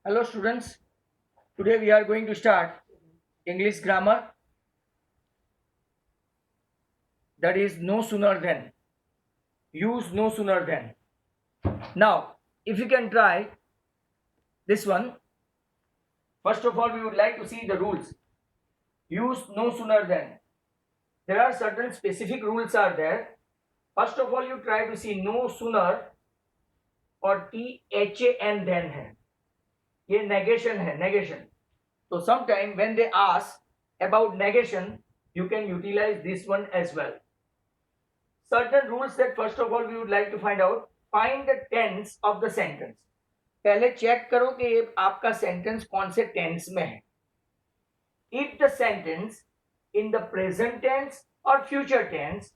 Hello students, today we are going to start English grammar, that is no sooner than, use no sooner than. Now if you can try this one, first of all we would like to see the rules. Use no sooner than. There are certain specific rules are there. First of all you try to see no sooner और THAN then है, ये negation है, negation. So sometime when they ask about negation, you can utilize this one as well. Certain rules that first of all we would like to find out. Find the tense of the sentence. पहले check करो कि ये आपका sentence कौन से tense में है. If the sentence in the present tense or future tense,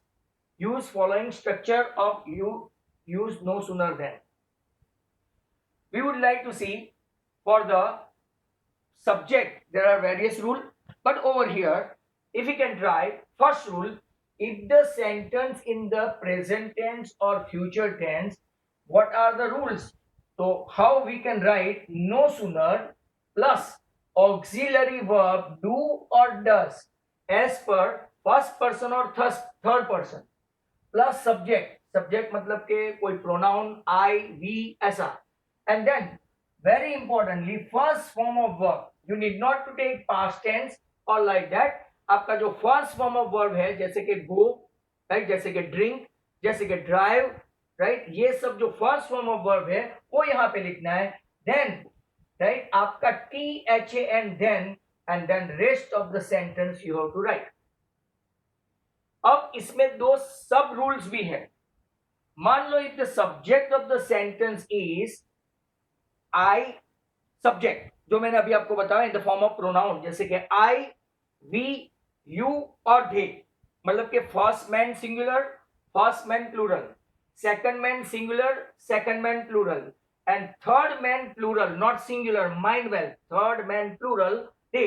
use following structure of use no sooner than. We would like to see for the subject there are various rules, but over here if we can try first rule, if the sentence in the present tense or future tense, what are the rules? So how we can write no sooner plus auxiliary verb do or does as per first person or third person plus subject. Subject मतलब के कोई pronoun I, we ऐसा. And then very importantly first form of verb. You need not to take past tense or like that. आपका जो first form of verb है जैसे कि गो, right, जैसे कि ड्रिंक, जैसे कि ड्राइव, राइट, ये सब जो फर्स्ट फॉर्म ऑफ वर्ब है वो यहाँ पे लिखना है. देन राइट आपका THAN then and then rest of the sentence you have to write. अब इसमें दो सब रूल्स भी है. मान लो if the subject of the sentence is I, subject जो मैंने अभी आपको बताया in the form of pronoun जैसे कि आई, वी, यू और दे, मतलब कि first man singular, first man plural, second man singular, second man plural and third man plural, not singular, mind well, third man plural they.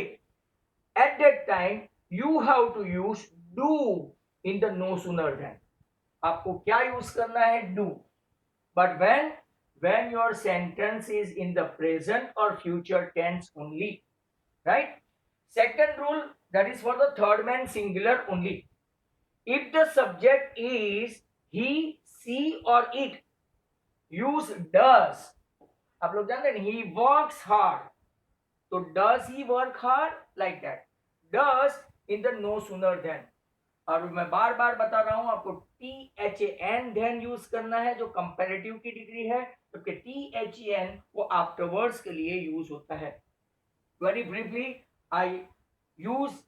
At that time you have to use do in the no sooner then. आपको क्या use करना है? Do. But when your sentence is in the present or future tense only, right? Second rule, that is for the third man singular only. If the subject is he, she or it, use does. आप लोग जानते हैं he works hard, तो does he work hard, like that. Does in the no sooner than. और मैं बार बार बता रहा हूं आपको THAN then यूज करना है जो कंपैरेटिव की डिग्री है, क्योंकि THAN वो आफ्टरवर्ड्स के लिए यूज होता है. Very briefly I use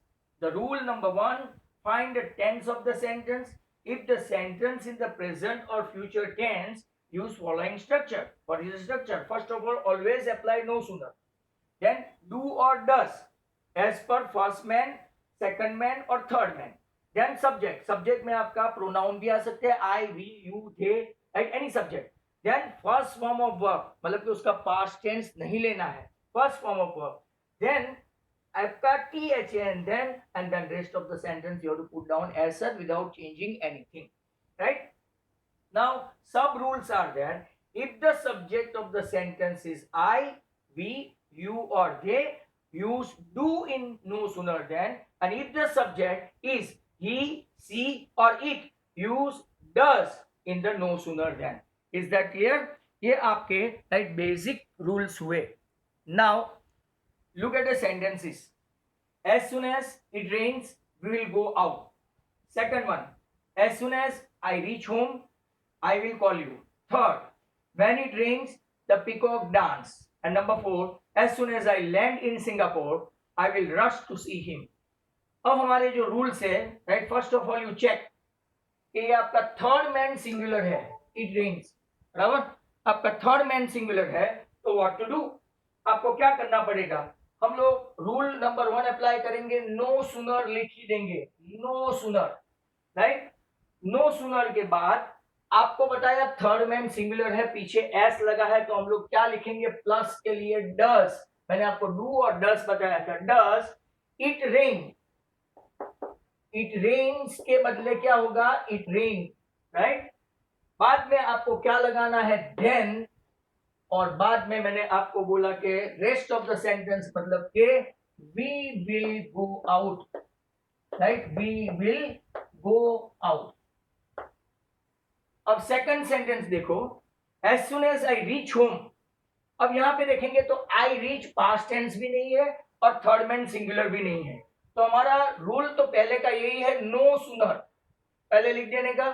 the rule number 1. Find the tense of the sentence. If the sentence in the present or future tense, use following structure. What is the structure? First of all, always apply no sooner. Then do or does as per first man, second man or third man. Then subject. Subject में आपका pronoun भी आ सकते हैं I, we, you, they, right? Any subject. Then first form of verb, मतलब कि उसका past tense नहीं लेना है. First form of verb. Then आपका THAN then and then rest of the sentence you have to put down as such without changing anything, right? Now sub rules are there. If the subject of the sentence is I, we, you or they, use do in no sooner than. And if the subject is he, she or it, use does in the no sooner than. Is that clear? ये आपके right basic rules हुए. Now look at the sentences. As soon as it rains, we will go out. Second one, as soon as I reach home, I will call you. Third, when it rains, the peacock dance. And number 4, as soon as I land in Singapore, I will rush to see him. अब हमारे जो rules है, right, first of all you check कि ये आपका third man singular है, it rains, बराबर. आपका थर्ड मैन सिंगुलर है, तो व्हाट टू डू, आपको क्या करना पड़ेगा? हम लोग रूल नंबर 1 अप्लाई करेंगे, नो सूनर लिख ही देंगे, no sooner, right. No sooner के बाद आपको बताया थर्ड मैन सिंगुलर है, पीछे एस लगा है, तो हम लोग क्या लिखेंगे? प्लस के लिए डस. मैंने आपको डू और डस बताया था. Does it rain, it rains के बदले क्या होगा? It rain, right. बाद में आपको क्या लगाना है? देन और बाद में मैंने आपको बोला कि रेस्ट ऑफ द सेंटेंस मतलब के we will go out, right, we will go out. अब सेकंड सेंटेंस देखो, as soon as I reach home. अब यहां पे देखेंगे तो आई रीच पास्ट टेंस भी नहीं है और थर्ड मैन सिंगुलर भी नहीं है, तो हमारा रूल तो पहले का यही है, नो सूनर पहले लिख देने का।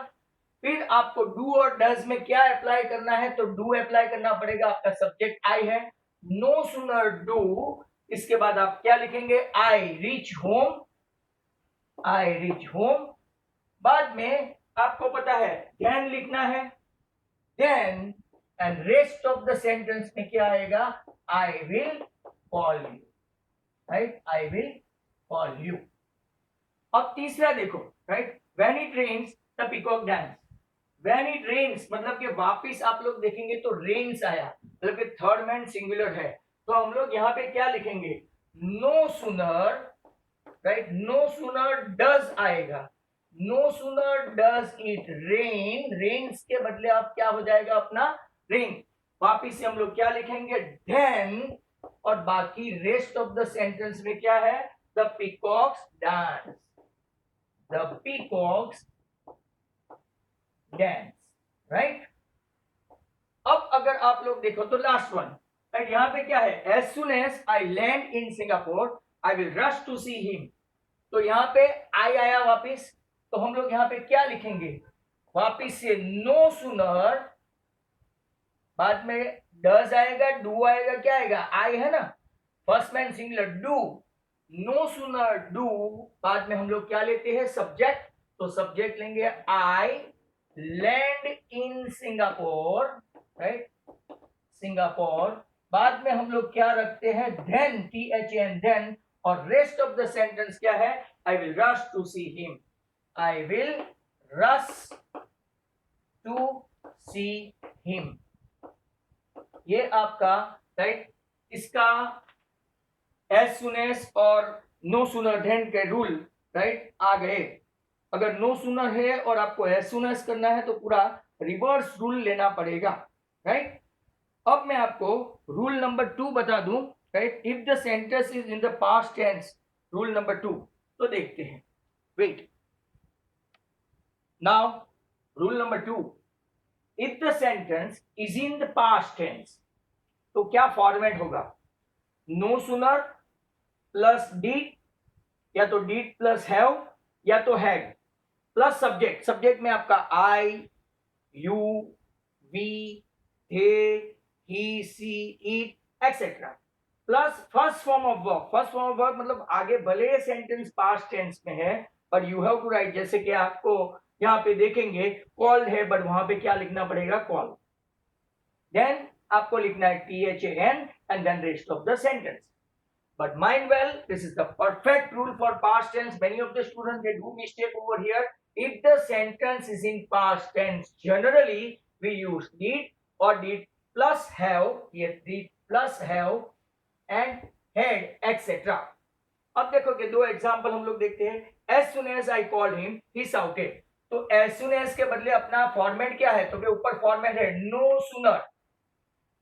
फिर आपको डू और डज में क्या अप्लाई करना है, तो डू अप्लाई करना पड़ेगा, आपका सब्जेक्ट आई है, नो सूनर डू। इसके बाद आप क्या लिखेंगे, I reach home, I reach home. बाद में आपको पता है देन लिखना है, then and rest of the sentence में क्या आएगा, I will call you, right, I will call you. अब तीसरा देखो, right, when it rains the peacock dance. When it rains मतलब कि वापिस आप लोग देखेंगे तो रेन्स आया, मतलब कि थर्ड मैन सिंगुलर है, तो हम लोग यहाँ पे क्या लिखेंगे, no sooner, right, no sooner does आएगा, no sooner does it rain, rains के बदले आप क्या हो जाएगा अपना रेन। वापिस से हम लोग क्या लिखेंगे, देन, और बाकी रेस्ट ऑफ द सेंटेंस में क्या है, the peacocks dance, the peacocks dance, right. अब अगर आप लोग देखो तो लास्ट वन, राइट, यहां पे क्या है, as soon as I land in Singapore I will rush to see him. तो यहाँ पे आई आया वापिस, तो हम लोग यहाँ पे क्या लिखेंगे, वापिस से नो सूनर, बाद में डज आएगा, डू आएगा, क्या आएगा, आई है ना, first man singular do, no sooner do, बाद में हम लोग क्या लेते हैं, सब्जेक्ट, तो सब्जेक्ट लेंगे I land in Singapore, right, Singapore. बाद में हम लोग क्या रखते हैं, देन, THEN, देन, और रेस्ट ऑफ द सेंटेंस क्या है, I will rush to see him, I will rush to see him. ये आपका, राइट, इसका एज सुन एज और नो सूनर देन के रूल, राइट, आ गए। अगर नो सूनर है और आपको एज सुन एज करना है तो पूरा रिवर्स रूल लेना पड़ेगा, राइट। अब मैं आपको रूल नंबर 2 बता दूं, right, if the sentence is in the past tense, rule number 2, तो देखते हैं, wait, now rule number 2, if the sentence is in the past tense, तो क्या फॉर्मेट होगा, नो सूनर प्लस डीड, या तो डीड प्लस हैव, या तो हैड प्लस सब्जेक्ट, सब्जेक्ट में आपका I, you, we, they, he, she, it etcetera, plus first form of verb. First form of verb मतलब आगे भले सेंटेंस पास्ट टेंस में है पर यू हैव टू राइट, जैसे कि आपको यहाँ पे देखेंगे कॉल्ड है, बट वहां पे क्या लिखना पड़ेगा, कॉल। देन आपको लिखना है THAN and then rest of the sentence. But mind well, this is the perfect rule for past tense. Many of the students, they do mistake over here. If the sentence is in past tense, generally we use did or did plus have, yes, did plus have and had, etc. अब देखो कि दो example हम लोग देखते हैं, as soon as I called him, he shouted. तो as soon as के बदले अपना फॉर्मेट क्या है, तो ऊपर फॉर्मेट है no sooner,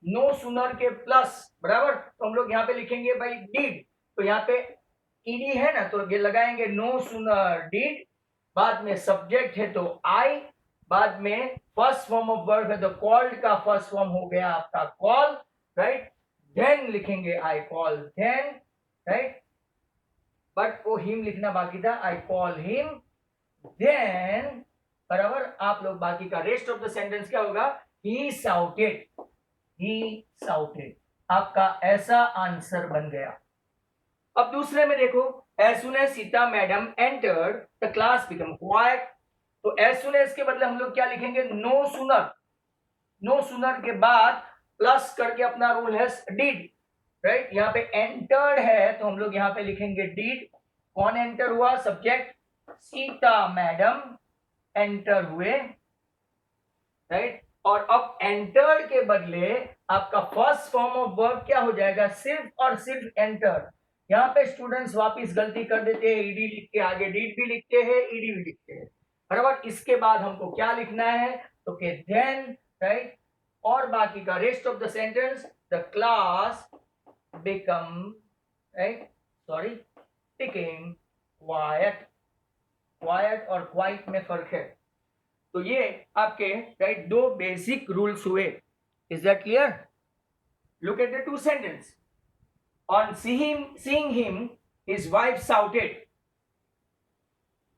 नो सूनर के प्लस बराबर, तो हम लोग यहाँ पे लिखेंगे भाई डिड, तो यहाँ पे ईडी है ना, तो ये लगाएंगे नो सूनर डिड, बाद में सब्जेक्ट है तो आई, बाद में फर्स्ट फॉर्म ऑफ वर्ब है तो कॉल्ड का फर्स्ट फॉर्म हो गया आपका कॉल, राइट, देन लिखेंगे I call then, right, but वो हिम लिखना बाकी था, आई कॉल हिम देन, बराबर। आप लोग बाकी का रेस्ट ऑफ द सेंटेंस क्या होगा, ही शाउटेड, he shouted, आपका ऐसा आंसर बन गया। अब दूसरे में देखो, as soon as Sita madam entered the class became quiet, तो as soon as के बदले हम लोग क्या लिखेंगे, no sooner, no sooner के बाद प्लस करके अपना रूल है did, राइट, यहाँ पे entered है तो हम लोग यहाँ पे लिखेंगे did, कौन एंटर हुआ, सब्जेक्ट, सीता मैडम एंटर हुए, राइट, और अब एंटर के बदले आपका फर्स्ट फॉर्म ऑफ वर्ब क्या हो जाएगा, सिर्फ और सिर्फ एंटर। यहाँ पे स्टूडेंट्स वापिस गलती कर देते हैं, ईडी लिख के आगे डीड भी लिखते हैं, ईडी भी लिखते हैं, बराबर। इसके बाद हमको क्या लिखना है, तो के देन, राइट, और बाकी का rest of the sentence the class become became quiet. Quite और क्वाइट में फर्क है. तो ये आपके राइट दो बेसिक रूल्स हुए. Is that clear? Look at the two sentence. On seeing him, his wife shouted.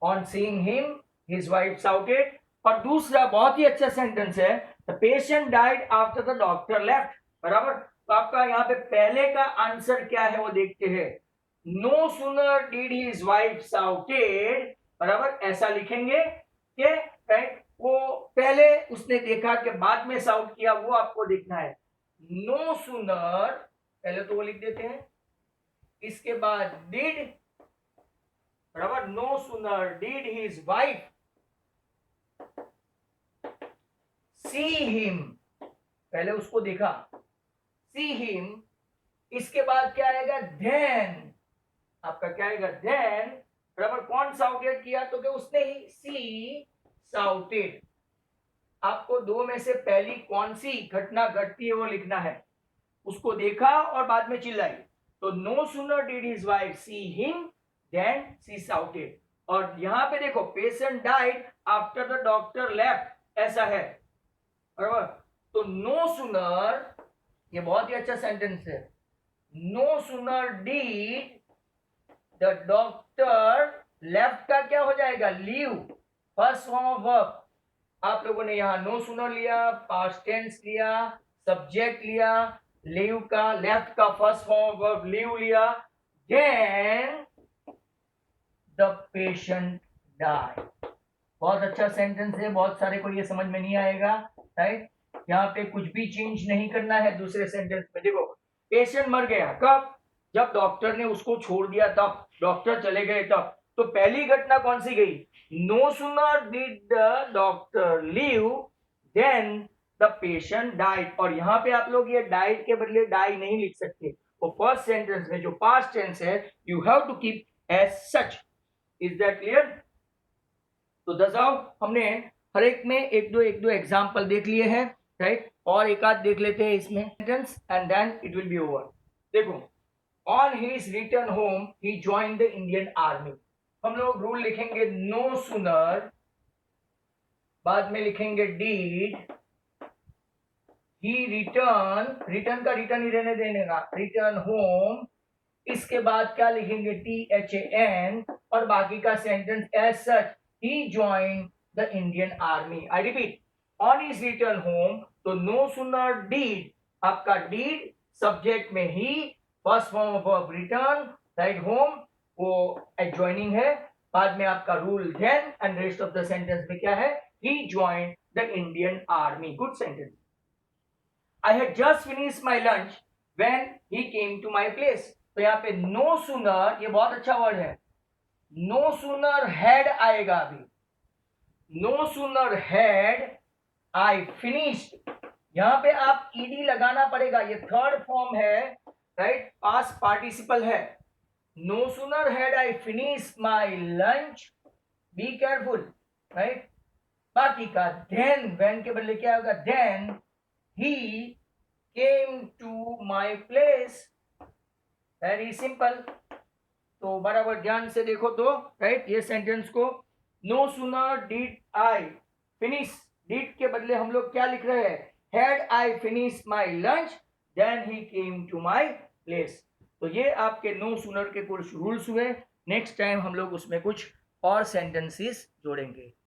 On seeing him, his wife shouted. और दूसरा बहुत ही अच्छा सेंटेंस है, the patient died after the doctor left. बराबर. तो आपका यहाँ पे पहले का आंसर क्या है वो देखते हैं. No sooner did his wife shouted. बराबर. ऐसा लिखेंगे कि राइट वो पहले उसने देखा के बाद में साउट किया, वो आपको देखना है. No sooner पहले तो वो लिख देते हैं, इसके बाद डिड. बराबर. No sooner did his wife see him. पहले उसको देखा, सी हिम. इसके बाद क्या आएगा? देन. आपका क्या आएगा? देन. बराबर. कौन साउटेड किया? तो क्या उसने ही. सी साउटेड. आपको दो में से पहली कौन सी घटना घटती है वो लिखना है. उसको देखा और बाद में चिल्लाई. तो no sooner did his wife see him then she shouted. और यहां पे देखो patient died after the doctor left, ऐसा है. बराबर. तो नो सुनर, ये बहुत ही अच्छा सेंटेंस है. No sooner did the doctor left का क्या हो जाएगा? Leave. First form of verb. आप लोगों ने यहां नो सुनर लिया, पास्ट टेंस लिया, सब्जेक्ट लिया, लीव का लेफ्ट का first form of verb leave लिया. Then the patient die. बहुत अच्छा सेंटेंस है. बहुत सारे को ये समझ में नहीं आएगा. राइट. यहाँ पे कुछ भी चेंज नहीं करना है दूसरे सेंटेंस में. देखो पेशेंट मर गया कब? जब डॉक्टर ने उसको छोड़ दिया तब. डॉक्टर चले गए तब. तो पहली घटना कौन सी गई? No sooner did the doctor leave then the patient died. और यहाँ पे आप लोग ये डाइड के बदले डाई नहीं लिख सकते. वो फर्स्ट सेंटेंस में जो पास्ट टेंस है you have to keep as such. Is that clear? तो दसाओ हमने हर एक में एक दो एग्जाम्पल देख लिए हैं. राइट. और एक आध देख लेते हैं इसमें sentence and then it will be over. देखो on his return home he joined the Indian army. हम लोग रूल लिखेंगे नो सुनर, बाद में लिखेंगे डीड, ही रिटर्न का रिटर्न ही रहने देने का, रिटर्न होम. इसके बाद क्या लिखेंगे? THAN. और बाकी का sentence as such he joined the Indian army. I repeat, on his return home. तो नो सुनर डीड, आपका डीड सब्जेक्ट में ही, first form of verb return, right. Home वो एडजॉइनिंग है. बाद में आपका rule than and rest of the sentence में क्या है? He joined the Indian army. Good sentence. I had just finished my lunch when he came to my place. तो यहाँ पे no sooner, ये बहुत अच्छा वर्ड है. No sooner had आएगा अभी. No sooner had I finished. यहाँ पे आप ed लगाना पड़ेगा. ये थर्ड फॉर्म है, राइट. पास्ट पार्टिसिपल है. No sooner had I finished my lunch. Be careful, right. बाकी का then, when के बदले क्या होगा? Then he came to my place. Very simple. तो बराबर ध्यान से देखो तो राइट ये सेंटेंस को. No sooner did I finish, did के बदले हम लोग क्या लिख रहे हैं? Had I finish my lunch then he came to my place. तो ये आपके नो सुनर के कुछ रूल्स हुए. नेक्स्ट टाइम हम लोग उसमें कुछ और सेंटेंसेस जोड़ेंगे.